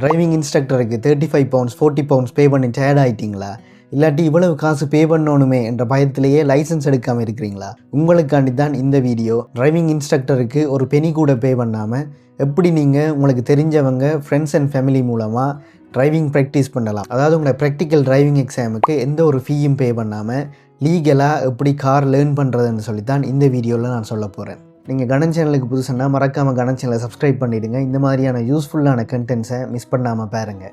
Driving இன்ஸ்ட்ரக்டருக்கு 35 pounds 40 pounds பே பண்ணி tired ஆகிட்டிங்களா? இல்லாட்டி இவ்வளவு காசு பே பண்ணணுமே என்ற பயத்திலேயே லைசன்ஸ் எடுக்காமல் இருக்கிறீங்களா? உங்களுக்காண்டி தான் இந்த வீடியோ. டிரைவிங் இன்ஸ்ட்ரக்டருக்கு ஒரு பெனி கூட பே பண்ணாமல் எப்படி நீங்கள் உங்களுக்கு தெரிஞ்சவங்க ஃப்ரெண்ட்ஸ் அண்ட் ஃபேமிலி மூலமாக டிரைவிங் ப்ராக்டிஸ் பண்ணலாம். அதாவது உங்களை ப்ராக்டிக்கல் டிரைவிங் எக்ஸாமுக்கு எந்த ஒரு ஃபீயும் பே பண்ணாமல் லீகலாக எப்படி கார் லேர்ன் பண்ணுறதுன்னு சொல்லித்தான் இந்த வீடியோவில் நான் சொல்ல போகிறேன். நீங்கள் கணன் சேனலுக்கு புதுசுன்னா மறக்காமல் கணன் சேனலை சப்ஸ்கிரைப் பண்ணிவிடுங்க. இந்த மாதிரியான யூஸ்ஃபுல்லான கண்டென்ட்ஸை மிஸ் பண்ணாமல் பாருங்கள்.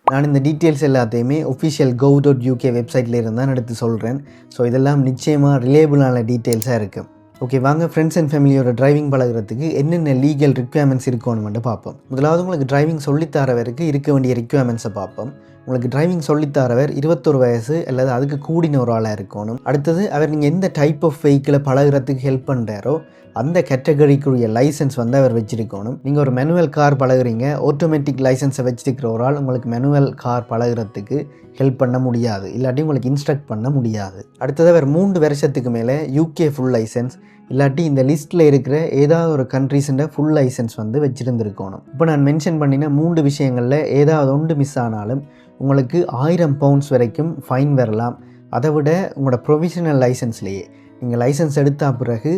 நான் இந்த டீட்டெயில்ஸ் எல்லாத்தையுமே ஒஃபிஷியல் gov.uk வெப்சைட்டில் இருந்தால் எடுத்து சொல்கிறேன். ஸோ இதெல்லாம் நிச்சயமாக ரிலேபிளான டீட்டெயில்ஸாக இருக்குது. ஓகே, வாங்க ஃப்ரெண்ட்ஸ் அண்ட் ஃபேமிலியோட டிரைவிங் பழகிறதுக்கு என்னென்ன லீகல் ரிக்வயர்மெண்ட்ஸ் இருக்கணும்னு பார்ப்போம். முதலாவது உங்களுக்கு டிரைவிங் சொல்லித்தரவருக்கு இருக்க வேண்டிய ரிக்வயர்மெண்ட்ஸை பார்ப்போம். உங்களுக்கு டிரைவிங் சொல்லித்தரவர் 21 வயசு அல்லது அதுக்கு கூடின ஒரு ஆளாக இருக்கணும். அடுத்தது அவர் நீங்கள் எந்த டைப் ஆஃப் வெஹிக்கிளை பழகிறதுக்கு ஹெல்ப் பண்ணுறாரோ அந்த கேட்டகரிக்குரிய லைசன்ஸ் வந்து அவர் வச்சுருக்கணும். நீங்கள் ஒரு மேனுவல் கார் பழகுறீங்க, ஆட்டோமேட்டிக் லைசன்ஸை வச்சுருக்கிற ஒரு ஆள் உங்களுக்கு மேனுவல் கார் பழகிறதுக்கு ஹெல்ப் பண்ண முடியாது, இல்லாட்டி உங்களுக்கு இன்ஸ்ட்ரக்ட் பண்ண முடியாது. அடுத்தது அவர் 3 வருஷத்துக்கு மேலே UK ஃபுல் லைசன்ஸ் இல்லாட்டி இந்த லிஸ்ட்டில் இருக்கிற ஏதாவது ஒரு கண்ட்ரீஸுன்ற ஃபுல் லைசன்ஸ் வந்து வச்சுருந்துருக்கணும். இப்போ நான் மென்ஷன் பண்ணின 3 விஷயங்களில் ஏதாவது ஒன்று மிஸ் ஆனாலும் உங்களுக்கு 1000 பவுண்ட்ஸ் வரைக்கும் ஃபைன் வரலாம். அதை விட உங்களோட ப்ரொவிஷனல் லைசன்ஸ்லேயே நீங்கள் லைசன்ஸ் எடுத்த பிறகு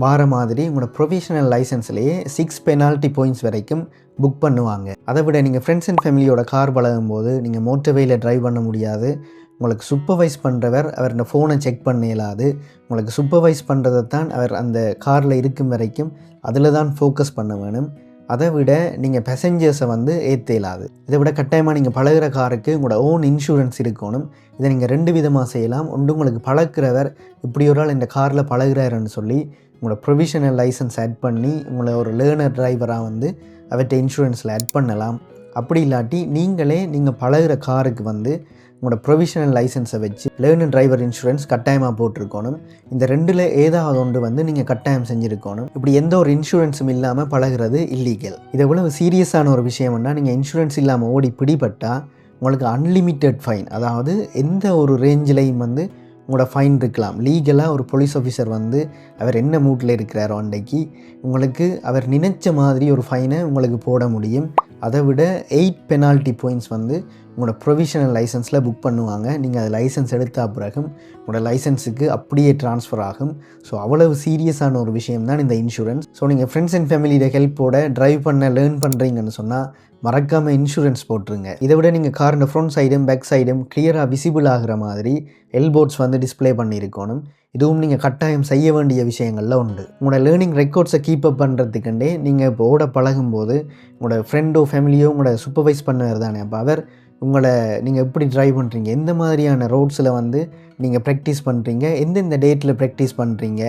வார மாதிரி உங்களோட ப்ரொவிஷனல் லைசன்ஸ்லேயே 6 பெனால்ட்டி பாயிண்ட்ஸ் வரைக்கும் புக் பண்ணுவாங்க. அதை விட நீங்கள் ஃப்ரெண்ட்ஸ் அண்ட் ஃபேமிலியோட கார் பழகும்போது நீங்கள் மோட்டர்வேயில் ட்ரைவ் பண்ண முடியாது. உங்களுக்கு சூப்பர்வைஸ் பண்ணுறவர் அவர் இந்த ஃபோனை செக் பண்ண இயலாது. உங்களுக்கு சூப்பர்வைஸ் பண்ணுறதை தான் அவர் அந்த காரில் இருக்கும் வரைக்கும் அதில் தான் ஃபோக்கஸ் பண்ண வேணும். அதை விட நீங்கள் பேசஞ்சர்ஸை வந்து ஏற்ற இயலாது. இதை விட கட்டாயமாக நீங்கள் பழகிற காருக்கு உங்களோட ஓன் இன்சூரன்ஸ் இருக்கணும். இதை நீங்கள் 2 விதமாக செய்யலாம். ஒன்று, உங்களுக்கு பழக்கிறவர் இப்படி ஒரு ஆள் இந்த காரில் பழகிறாருன்னு சொல்லி உங்களோட ப்ரொவிஷனல் லைசன்ஸ் ஆட் பண்ணி உங்களை ஒரு லேர்னர் டிரைவராக வந்து அவர்கிட்ட இன்சூரன்ஸில் ஆட் பண்ணலாம். அப்படி இல்லாட்டி நீங்களே நீங்கள் பழகிற காருக்கு வந்து உங்களோட ப்ரொவிஷனல் லைசன்ஸை வச்சு லேர்னர் டிரைவர் இன்சூரன்ஸ் கட்டாயமாக போட்டிருக்கணும். இந்த 2ல் ஏதாவது ஒன்று வந்து நீங்கள் கட்டாயம் செஞ்சுருக்கணும். இப்படி எந்த ஒரு இன்சூரன்ஸும் இல்லாமல் பழகிறது இல்லீகல். இது எவ்வளவு சீரியஸான ஒரு விஷயம்னா, நீங்கள் இன்சூரன்ஸ் இல்லாமல் ஓடி பிடிபட்டால் உங்களுக்கு அன்லிமிட்டெட் ஃபைன், அதாவது எந்த ஒரு ரேஞ்சிலையும் வந்து உங்களோட ஃபைன் இருக்கலாம். லீகலாக ஒரு போலீஸ் ஆஃபீஸர் வந்து அவர் என்ன மூட்டில் இருக்கிறாரோ அன்றைக்கு உங்களுக்கு அவர் நினைச்ச மாதிரி ஒரு ஃபைனை உங்களுக்கு போட முடியும். அதை விட 8 பெனால்ட்டி பாயிண்ட்ஸ் வந்து உங்களோட ப்ரொவிஷனல் லைசன்ஸில் புக் பண்ணுவாங்க. நீங்கள் அது லைசன்ஸ் எடுத்த பிறகும் உங்களோட லைசன்ஸுக்கு அப்படியே ட்ரான்ஸ்ஃபர் ஆகும். ஸோ அவ்வளவு சீரியஸான ஒரு விஷயம் தான் இந்த இன்சூரன்ஸ். ஸோ நீங்கள் ஃப்ரெண்ட்ஸ் அண்ட் ஃபேமிலியோட ஹெல்ப்போட ட்ரைவ் பண்ண லேர்ன் பண்ணுறீங்கன்னு சொன்னால் மறக்காமல் இன்சூரன்ஸ் போட்டுருங்க. இதை விட நீங்கள் காரோட ஃப்ரண்ட் சைடும் பேக் சைடும் கிளியராக விசிபிள் ஆகிற மாதிரி எல்போர்ட்ஸ் வந்து டிஸ்பிளே பண்ணியிருக்கணும். இதுவும் நீங்கள் கட்டாயம் செய்ய வேண்டிய விஷயங்களில் உண்டு. உங்களோட லேர்னிங் ரெக்கார்ட்ஸை கீப் அப் பண்ணுறதுக்குண்டே நீங்கள் இப்போ ஓட பழகும்போது உங்களோட ஃப்ரெண்டோ ஃபேமிலியோ உங்களோட சூப்பர்வைஸ் பண்ணுவார் தானே. அப்போ அவர் உங்களை நீங்கள் எப்படி ட்ரைவ் பண்ணுறீங்க, எந்த மாதிரியான ரோட்ஸில் வந்து நீங்கள் ப்ராக்டிஸ் பண்ணுறீங்க, எந்தெந்த டேட்டில் ப்ராக்டிஸ் பண்ணுறீங்க,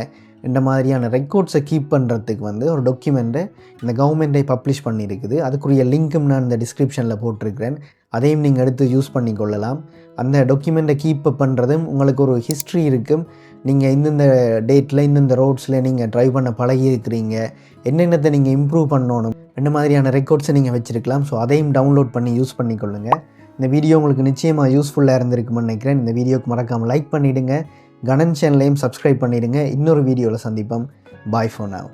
இந்த மாதிரியான ரெக்கார்ட்ஸை கீப் பண்ணுறதுக்கு வந்து ஒரு டாக்குமெண்ட்டை இந்த கவர்மெண்ட்டை பப்ளிஷ் பண்ணியிருக்குது. அதுக்குரிய லிங்க்கும் நான் இந்த டிஸ்கிரிப்ஷனில் போட்டிருக்கிறேன். அதையும் நீங்கள் எடுத்து யூஸ் பண்ணி கொள்ளலாம். அந்த டாக்குமெண்ட்டை கீப் அப் பண்ணுறதும் உங்களுக்கு ஒரு ஹிஸ்ட்ரி இருக்கும். நீங்கள் இந்தந்த டேட்டில் இந்தந்த ரோட்ஸில் நீங்கள் ட்ரைவ் பண்ண பழகி இருக்கிறீங்க, என்னென்னத்தை நீங்கள் இம்ப்ரூவ் பண்ணணும், இந்த மாதிரியான ரெக்கார்ட்ஸை நீங்கள் வச்சுருக்கலாம். ஸோ அதையும் டவுன்லோட் பண்ணி யூஸ் பண்ணிக்கொள்ளுங்கள். இந்த வீடியோ உங்களுக்கு நிச்சயமாக யூஸ்ஃபுல்லாக இருந்திருக்குன்னு நினைக்கிறேன். இந்த வீடியோக்கு மறக்காமல் லைக் பண்ணிவிடுங்க. கணன் சேனலையும் சப்ஸ்கிரைப் பண்ணிவிடுங்க. இன்னொரு வீடியோவில் சந்திப்போம். பாய் ஃபார் நவ்.